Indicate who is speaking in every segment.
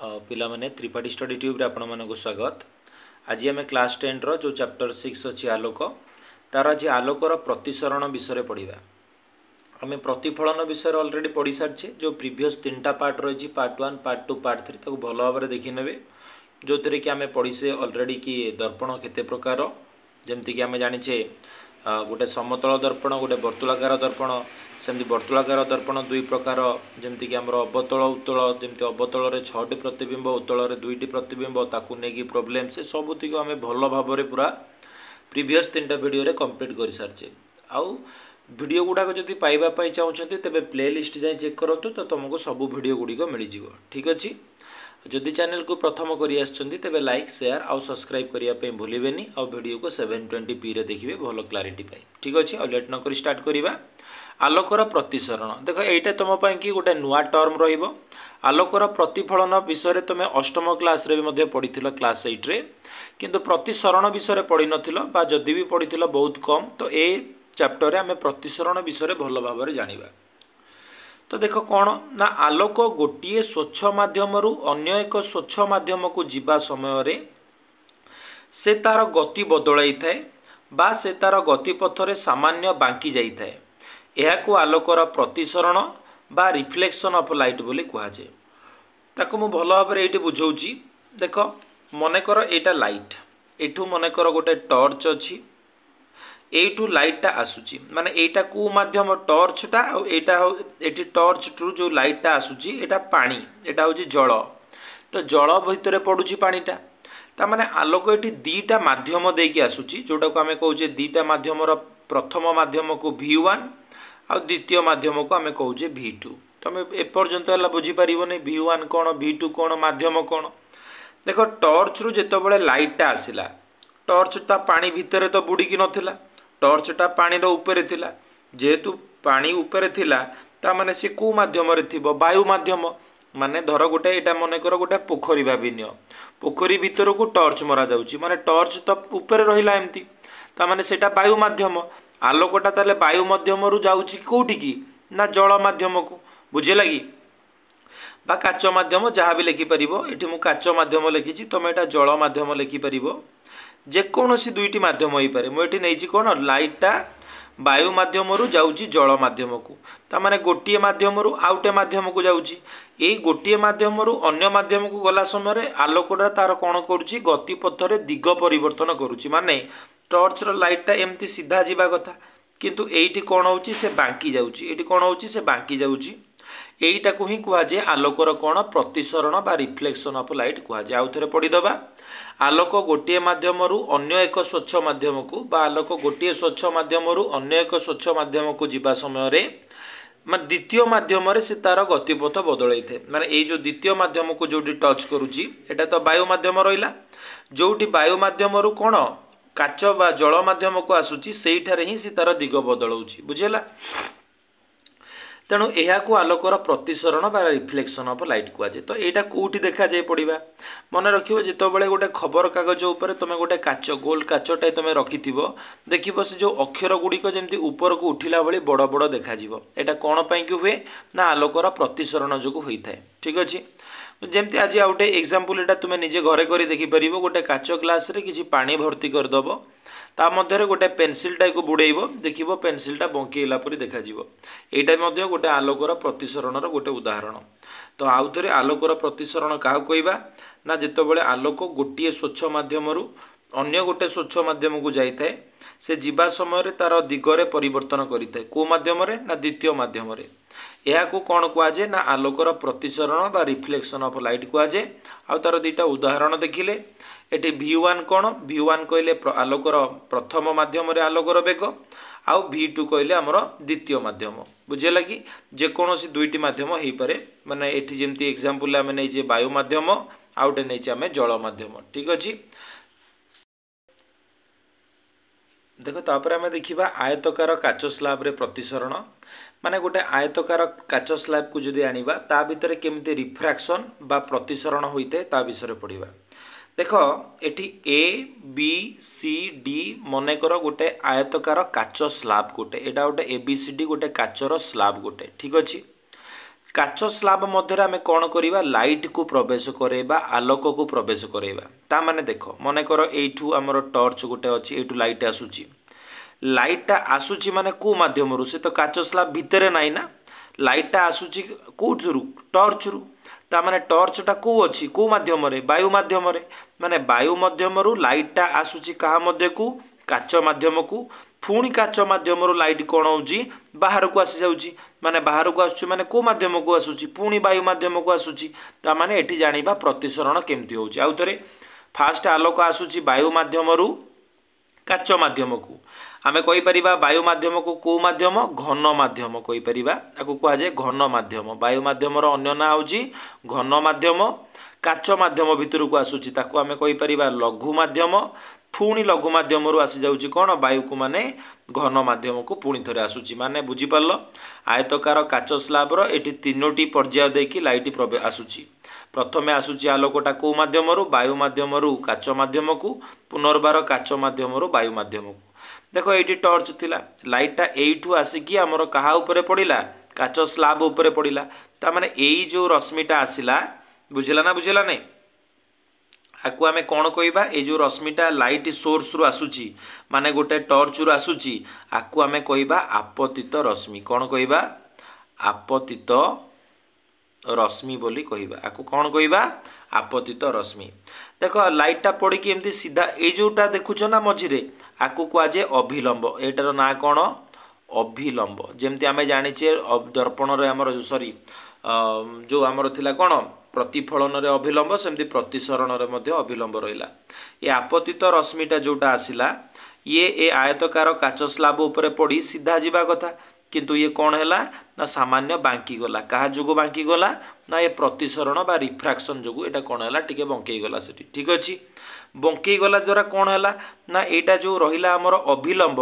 Speaker 1: पिला माने Tripathi study tube रे आपण मानक स्वागत। आज आम क्लास 10 रो जो चैप्टर 6 अच्छी आलोक तार आज आलोकर प्रतिसरण विषय पढ़ा। आम प्रतिफलन विषय ऑलरेडी पढ़ी सारी जो प्रीवियस 3टा पार्ट रही पार्ट 1 पार्ट 2 पार्ट 3 ताको भल भाव देखि नेबे जो थरे कि आम पढ़ी से ऑलरेडी कि दर्पण केते प्रकार जमती कि आम जानिचे गोटे समतल दर्पण गोटे वर्तुलाकार दर्पण सेमती वर्तुलाकार दर्पण दुई प्रकार जमती कि आमर अवतल उत्तल जमती अवतल रे 6टी प्रतिबिंब उत्तल रे 2टी प्रतिबिंब ताकू नेकी प्रॉब्लम से सबुतिक आम भल भाव रे पूरा प्रीवियस 3टा वीडियो रे कंप्लीट कर सारचे। आउ वीडियो गुड़ाक जदि पाइबा पई चाहउछंती तबे प्ले लिस्ट जाय चेक करंतु तो तुमको सब वीडियो गुड़िक मिल जिवो। ठीक अछि, जदि चैनल को प्रथम करी आछंती तबे लाइक शेयर आउ सब्सक्राइब करिया पे भूलिबेनी आउ वीडियो को 720p रे देखिबे भलो क्लैरिटी पाई। ठीक अछि, और लेट न करी स्टार्ट करिबा। आलोकर प्रतिसरण देखो एटा तुम पई कि गोटे नुआ टर्म रहिबो। आलोकर प्रतिफलन विषय तुम अष्टम क्लास रे भी पढ़िथिलो क्लास 8 रे, किंतु प्रतिसरण विषय पढ़ि नथिलो बा जदि भी पढ़िथिलो बहुत कम। तो ए चैप्टर रे हमें प्रतिसरण विषय भल भाव रे जानिबा। तो देखो कौन ना आलोक गोटे स्वच्छ माध्यम अन्य एक स्वच्छ माध्यम को जीवा समय रे से तार गति बदलाई थाए बा से तार गतिपथ रे सामान्य बांकी जाई थाए। एहाकू आलोकर प्रतिसरण बा रिफ्लेक्शन ऑफ लाइट बोली कहा जाए। ताको मु भल भाव ये बुझाऊँगी। देख मनकर एटा लाइट एठू मनकर गोटे टॉर्च अच्छी एठू लाइटा आसूची माने एटा को माध्यम टॉर्चटा एटा एटी टॉर्च टू जो लाइटा आसूची एटा पानी एटा होची जल। तो जल भितर पड़ुची पानीटा ता माने आलोक एटी दीटा माध्यम देकी आसूची जोटा को आमे कहूचे दीटा माध्यम प्रथम माध्यम को V1 आ द्वितीय माध्यम को आमे कहूचे V2। तमे एपर्यंत हला बुझी परिबोनी V1 कोन V2 कोन माध्यम कोन। देखो टॉर्च रु जेतबेले लाइटटा आसिला टॉर्च ता पानी भितर तो बुड़ीकी नथिला, टॉर्चटा पानी रो ऊपर थिला। जेहेतु पानी ऊपर थिला ता माने से को माध्यम रे थिबो वायु माध्यम। माने धर गोटे एटा मने कर गोटे पोखरी भाबिनियो पोखरी भितर को टॉर्च मरा जाउची माने टॉर्च तो ऊपर रहिला एमती ता माने सेटा वायु माध्यम। आलोकटा ताले वायु माध्यम रु जाउची कोठी की ना जल माध्यम को। बुझे लगी बा काच माध्यम जहाँ भी लिखि परिबो। एठी मु काच माध्यम लिखिछि तमे एटा जल माध्यम लिखि परिबो। जे कोनोसी दुईटी माध्यम होई पारे। मु एठी नैछि कोन लाइटटा वायु माध्यम रु जाउची जल माध्यम को ता माने गोटिए माध्यम रु आउटे माध्यम को जाउची। एई गोटिए माध्यम रु अन्य माध्यम को गला समय रे आलोकटा तार कोन करूची गतिपथ रे दिग परिवर्तन करूची। माने टॉर्च रो लाइटटा एमती सीधा जीवा कथा किंतु एइठी कोन होउची से बांकी जाउची एइठी कोन होउची से बांकी जाउची। एइटा को ही कुआ जे आलोकर कोन प्रतिसरण बा रिफ्लेक्शन ऑफ लाइट कुआ जे। आउ थरे पढी दबा। आलोक गोटे माध्यम रु अन्य एक स्वच्छ माध्यम को बा आलोक गोटे स्वच्छ माध्यम रु अन्य एक स्वच्छ माध्यम को जीवा समय रे माने द्वितीय माध्यम रे से तार गतिपथ बदलाई थे। माने ए जो द्वितीय माध्यम को जोटी टच करूची एटा तो वायु माध्यम रहिला। जोटी वायु माध्यम रु कोन काच बा जल माध्यम को आसुची सेइठारे ही से तार दिग बदलाउची। बुझेला। तेणु यह को आलोकर प्रतिसरण बा रिफ्लेक्शन ऑफ लाइट कुआ जे। तो एटा कोठी देखा जाय पड़िबा मन रखिबो। जेतो बेले गोटे खबर कागज ऊपर तुमे गोटे काच गोल काचटाई तुमे रखिथिबो देखिबो से जो अक्षर गुड़िक जेमती ऊपर को उठिला भली बड़ बड़ देखा जिवो। एटा कोन पई कि हुए ना आलोकर प्रतिसरण जोगु होई थाए। ठीक अछि, जेमती आज आउटे एग्जांपल एटा तुमे निजे घरे करी देखि परिबो। गोटे काच ग्लास रे किछि पानी भर्ती कर दबो ता मध्य गोटे पेनसिलटा को बुड़ेइबो देखिबो पेनसिलटा बंकीला परि देखा जिवो। एटा मध्य गोटे आलोकर प्रतिसरणर गोटे उदाहरण। तो आउ थरे आलोकर प्रतिसरण काहा कहबा ना जेतबेले आलोक गोटिए स्वच्छ माध्यम रु अन्य गोटे स्वच्छ माध्यम को जाई थाए से जीवा समय रे तार दिगरे परिवर्तन करि थाए। को माध्यम रे ना द्वितीय माध्यम रे। एहा को कोन कुआ जे ना आलोकर प्रतिसरण बा रिफ्लेक्शन ऑफ लाइट कुआ जे। आ तार दुईटा उदाहरण देखिले एटी V1 कोन V1 कहले आलोकर प्रथम माध्यम रे आलोकर वेग आउ V2 कहले हमर द्वितीय माध्यम। बुझे लगी जे कोनोसी दुईटी माध्यम हेई पारे। माने एटी जेमती एग्जांपल आमे नै जे वायु माध्यम आउटे नै जे आमे जल माध्यम। ठीक अछि, देखो तापर आमे देखिबा आयतकार काच स्लैब रे प्रतिसरण। माने गोटे आयतकार काच स्लैब को जदि आनिबा ता भितर केमती रिफ्रैक्शन बा प्रतिसरण होइते ता विषय पढ़िबा। देख एटी ए बी सी डी मनकर गोटे आयतकार काच स्लैब गोटे एटा गोटे ABCD गोटे काचर स्लैब गोटे। ठीक अछि, काच स्लाब मध्य आम कौन करवा लाइट को प्रवेश करेबा आलोक को प्रवेश करेबा ता माने देख मनकर एठू आमर टर्च गोटे अच्छी एठू लाइट आसूची लाइटा आसूची माने को माध्यम से तो काच स्लाब भितर नाई ना लाइटा आसूची कौथु टर्च रु ता माने टर्चटा को अच्छी को माध्यम वायु माध्यम माने वायु माध्यम लाइटा आसूची कहा मध्य को काच माध्यम को पुणी काच माध्यम लाइट कौन हो बाहर को आसी जाऊँगी माने बाहर को आसूँ माने को माध्यम को आसूँ पुणी वायु माध्यम को आसूँ ता माने एठी जानिबा प्रतिसरण केमती होउची आउ थरे फास्ट आलोक आसूँ वायु माध्यम काच माध्यम को आमे कहि परिबा वायु माध्यम को माध्यम घन माध्यम कहि परिबा ताकू कहा जाय घन माध्यम वायु माध्यम अन्य ना होउची घन माध्यम काच माध्यम भितर को आसूची ताकू आमे कहि परिबा लघु माध्यम पुणी लघु माध्यम आसी जाऊँगी कौन वायु को माने घन माध्यम को पुणी थे आसूची माने बुझी पारल आयतकार काच स्लाबर एटी तीनोटी पर्याय देकी लाइट प्रवेश आसूची प्रथमे आसूची आलोकटा को माध्यम वायु माध्यम काच माध्यम को पुनर्बार काच माध्यम वायु माध्यम को देख ये टर्च थिला लाइटटा एठू आसिकी आमर कहा उपरे पड़िला काच स्लाब उपरे पड़िला ता माने एई जो रश्मिटा आसिला बुझिला ना बुझिला नहीं आकु आमे कौन कहबा ए जो रश्मिटा लाइट सोर्स रु आसूची माने गोटे टर्च रु आसूची आकु आमे कहबा आपतित रश्मि कौन कहबा आपतित रश्मि बोली कहबा आकु कौन कहबा आपतित रश्मि देख लाइटटा पड़ी कि एमती सीधा ए जोटा देखुछ ना मझिरे आकु कह जाए अभिलंब एटार ना कौन अभिलंब जेमती आमे जानिचे दर्पण रे हमर सॉरी जो आमर थिला कौन प्रतिफलन रे अभिलंब सेमती प्रतिसरण रे मध्य अभिलंब रहिला ये आपतित रश्मिटा जोटा आसिला ये ए आयतकार काच स्लाब उपरे पड़ी सीधा जीवा कथा किंतु ये कौन हैला ना सामान्य बांकी गला कहा जोगो बांकी गला ना ये प्रतिसरण बा रिफ्रैक्शन जोगु एटा कौन हैला टिके बंकई गला सेठी ठीक अछि बंकई गला द्वारा कौन हैला ना एटा जो रहिला हमर अभिलंब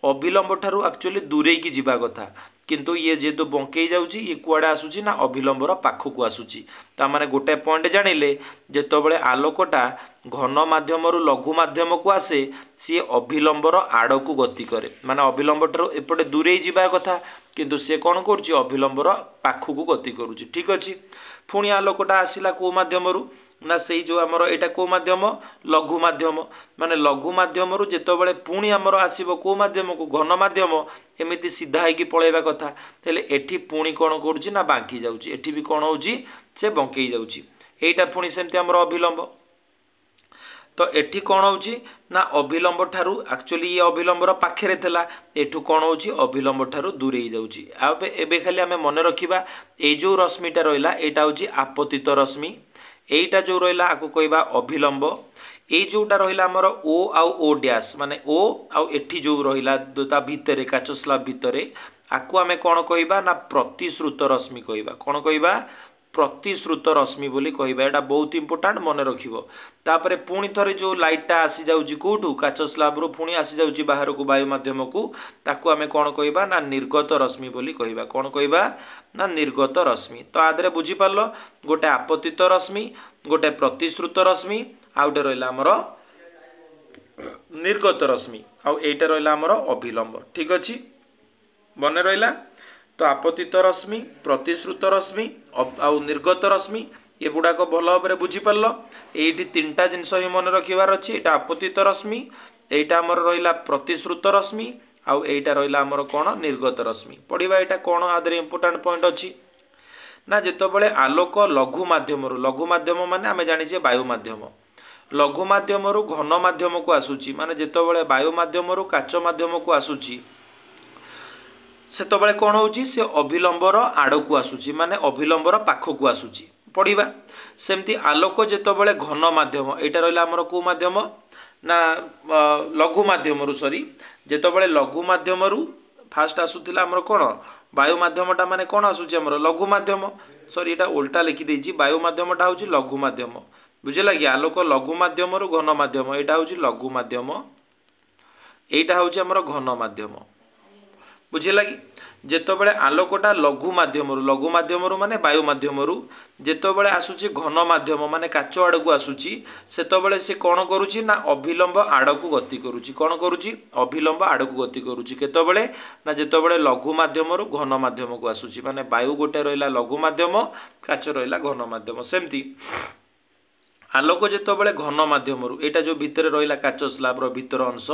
Speaker 1: अभिलंब ठारू एक्चुअली दूरे की जीवा कथा किंतु ये जेहेतु बंकई जाउची ये कुआडे आसुची ना अभिलंबर पाखु को आसुची ता माने गोटे पॉइंट जानिले जेतबेले आलोकटा घन माध्यम लघु माध्यम को आसे सी अभिलंबर आड़ को गति करे माने अभिलंब ठारू एपटे दूरे जीवा कथा किंतु से कौन करुची अभिलंबर पाखु को गति करुची ठीक अछि पुणी आलोकटा आसिला को माध्यम ना से जो आमर एटा को माध्यम लघु माध्यम माने लघु माध्यम जेतबेले पुणी आमर आसीबो को माध्यम को घन माध्यम एमिति सीधा है कि पळेबा कथा तेले एठी पुणी कौन करुची ना बांकी जाउची एठी भी कौन होउची से बंकई जाउची एटा पुणी सेमति आमर अभिलंब तो एठी कौन होउची ना अभिलंब ठारू एक्चुअली ये अभिलंबर पाखे थिला एठू कौन होउची अभिलंब ठारू दूरे ही जाउची एबे खाली आमे मने रखिबा ए जो रश्मिटा रहिला एटा होउची आपतित रश्मि एटा जो रहिला आकु कहबा अभिलंब ए जोटा रहिला हमर ओ आउ ओ डैश माने ओ आउ एठी जो रहिला ता भितरे काच स्लाब भितरे आकु आमे कौन कहबा ना प्रतिश्रुत रश्मि कहबा कौन कहबा प्रतिश्रुत रश्मि बोली कहबा एटा बहुत इंपोर्टेंट मन रखिबो तापरे पुणी थरे जो लाइटटा आसी जाउची कोठू काच स्लाब रो पुणी आसी जाउची बाहर को वायु माध्यम को ताकू आमे कौन कहबा ना निर्गत रश्मि बोली कहबा कौन कहबा ना निर्गत रश्मि तो आदरे बुझी पारलो गोटे आपतित रश्मि गोटे प्रतिश्रुत रश्मि आउटे रहिला हमर निर्गत रश्मि आउ एटा रहिला हमर अभिलंब ठीक अछि बने रहिला तो आपतित रश्मि प्रतिश्रुत रश्मि आउ निर्गत रश्मि ये गुड़ाक भल भाव बुझी पार ये तीनटा जिनस ही मन रखिबार अच्छी एटा आपतित रश्मि एटा आमर रहिला प्रतिश्रुत रश्मि आउ एटा रहिला आमर कौन निर्गत रश्मि पढ़िबा एटा कौन आदरे इंपोर्टेंट पॉइंट अच्छी ना जेतबेले आलोक लघु माध्यम माने आमे जानिछे वायु माध्यम लघु माध्यम घन माध्यम को आसुची माने जेतबेले वायु माध्यम काच माध्यम को आसुची सेतबेले कौन होउची से अभिलंबर आड़ को आसुची माने अभिलंबर पाख को आसुची पढ़िबा सेमती आलोक जेतबेले घन माध्यम एटा रहिला हमर को माध्यम ना लघु माध्यम सॉरी जेतबेले लघु माध्यम फास्ट आसुथिला हमर कोन वायु माध्यमटा माने कोन आसुची हमर लघु माध्यम सॉरी एटा उल्टा लिखि देछि वायु माध्यमटा होउची लघु माध्यम बुझिला कि आलोक लघु माध्यम घन माध्यम एटा होउची लघु माध्यम एटा होउची हमर घन माध्यम बुझेगा कि जितेबाला आलोकटा लघु माध्यम माने वायु माध्यम जितेबाला आसूची घन माध्यम माने काच आड़ को आसूची सेतबेले से कौन करुच्ची ना अभिलंब आड़ को गति करुच्ची कौन करुच्ची अभिलंब आड़ को गति करुच्ची केतबेले ना जितेबाला लघु माध्यम घन माध्यम को आसूची माने वायु गोटे रहिला लघु माध्यम काच रहिला घन माध्यम सेमती आलोक जितेबाला घन माध्यम यहाँ जो भितर रहा काच स्लाब्र भितर अंश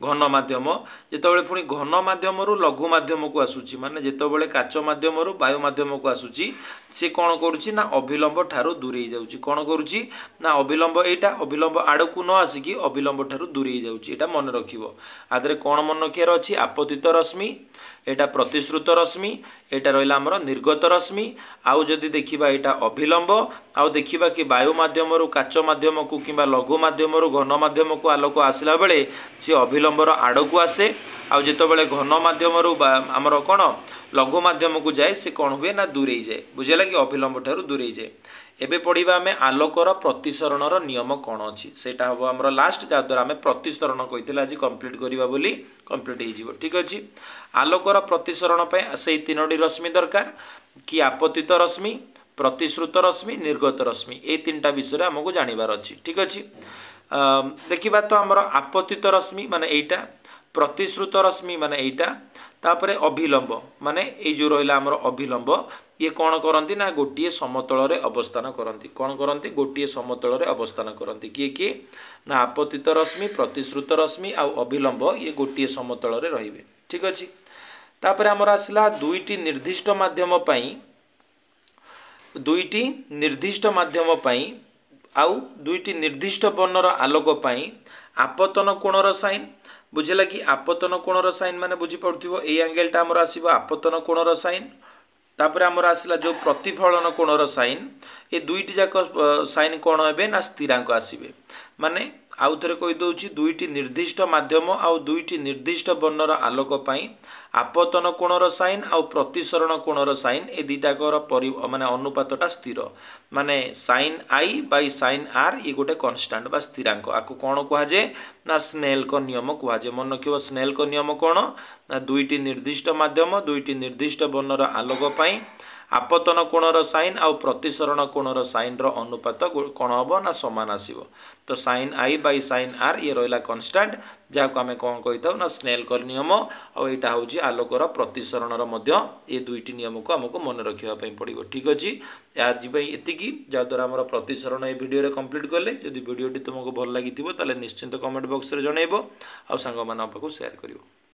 Speaker 1: घन माध्यम जितेबाला पुणी घन माध्यम लघु माध्यम को आसूची माने जितेबाला काच माध्यम वायु माध्यम को आसूची सी कौन करुच्ची ना अभिलंब ठारू दूरे जाऊँगी कौन करुच्ची ना अभिलंब यहाँ अभिलंब आड़ को न आसिकी अभिलंब ठारू दूरे जाऊँगी यहाँ मन रखिबो आदरे कौन मन रखियार अच्छी आपतित रश्मि एटा प्रतिश्रुत रश्मि एटा रहिला हमर निर्गत रश्मि आउ जदि देखिबा एटा अभिलंब आउ देखिबा कि वायु माध्यम काच माध्यम को किंबा लघु माध्यम घन माध्यम को आलोक आसला बेले सी अभिलंबर आड़ को आसे आउ जितेबाला घन माध्यम आमर कौन लघु माध्यम को जाए से कौन हुए ना दूरे जाए बुझेगा कि अभिलंब ठारू दूरे जाए एबे पढ़िबा आमे आलोकर प्रतिसरणर नियम कौन अच्छी सेटा हम आमर लास्ट जहाँद्वारा आम प्रतिसरण कही आज कंप्लीट करवा बोली कंप्लीट हो ठीक अच्छे आलोकर प्रतिसरण से तीनोटी रश्मि दरकार कि आपतित रश्मि प्रतिश्रुत रश्मि निर्गत रश्मि ये तीनटा विषय आमको जानवर अच्छी ठीक अच्छे देखा तो आमर आपतित रश्मि माने एटा प्रतिश्रुत रश्मि माने एटा तापरे अभिलंब माने ये जो रहा आमर अभिलंब ये कौन करती ना गोटे समतल रे अवस्थान करती कौन करती गोटे समतल रे अवस्थान करती किए किए ना आपतित रश्मि प्रतिश्रुत रश्मि आउ अभिलंब ये गोटे समतल रे रहिबे ठीक अच्छे तापरे आमर आसला दुईटी निर्दिष्ट माध्यम पई दुईटी निर्दिष्ट माध्यम पई आउ दुईटी निर्दिष्ट वर्णर आलोक पई आपतन कोणर साइन बुझेगा कि आपतन कोणर साइन माने बुझी पड़ुथिबो ए एंगलटा हमर आसीबो आपतन कोणर साइन तापर आमर आसला जो प्रतिफलन कोणर साइन ये दुईटी जाक साइन कौन हे ना स्थिरांक आसबे माने आउ थे कहीदे दुईटी निर्दिष्ट माध्यम आउ दुईटी निर्दिष्ट वर्णर आलोक पई आपतन कोणर साइन आउ प्रतिसरण कोणर साइन ए दुईटाकर माने अनुपातटा स्थिर माने sine i by sine r ये गोटे कन्स्टांट बा स्थिरांक आपको कौन कहुए ना स्नेल को नियम कहुए मन रखियो स्नेल को नियम कौन ना दुईटी निर्दिष्ट माध्यम दुईटी निर्दिष्ट वर्णर आलोक पई आपतन कोणर साइन आउ प्रतिसरण कोणर साइन रो अनुपात कौन हम ना समान आसीबो तो sine i by sine r ये रहा कन्स्टांट जहाँ को आम कौन कही था ना स्नेल कर नियम और यहाँ हूँ आलोकर प्रतिसरणर ये दुईटी नियम को आमको मन रखापी पड़ो ठीक अच्छे आज एतिकी जहाँद्वारा आम प्रतिसरण ये भिडियो कंप्लीट कले जदि भिडियोटी तुमको भल लगी निश्चिंत कमेंट बॉक्स रे जनइबो आ सांग मान पाखु शेयर करिवो।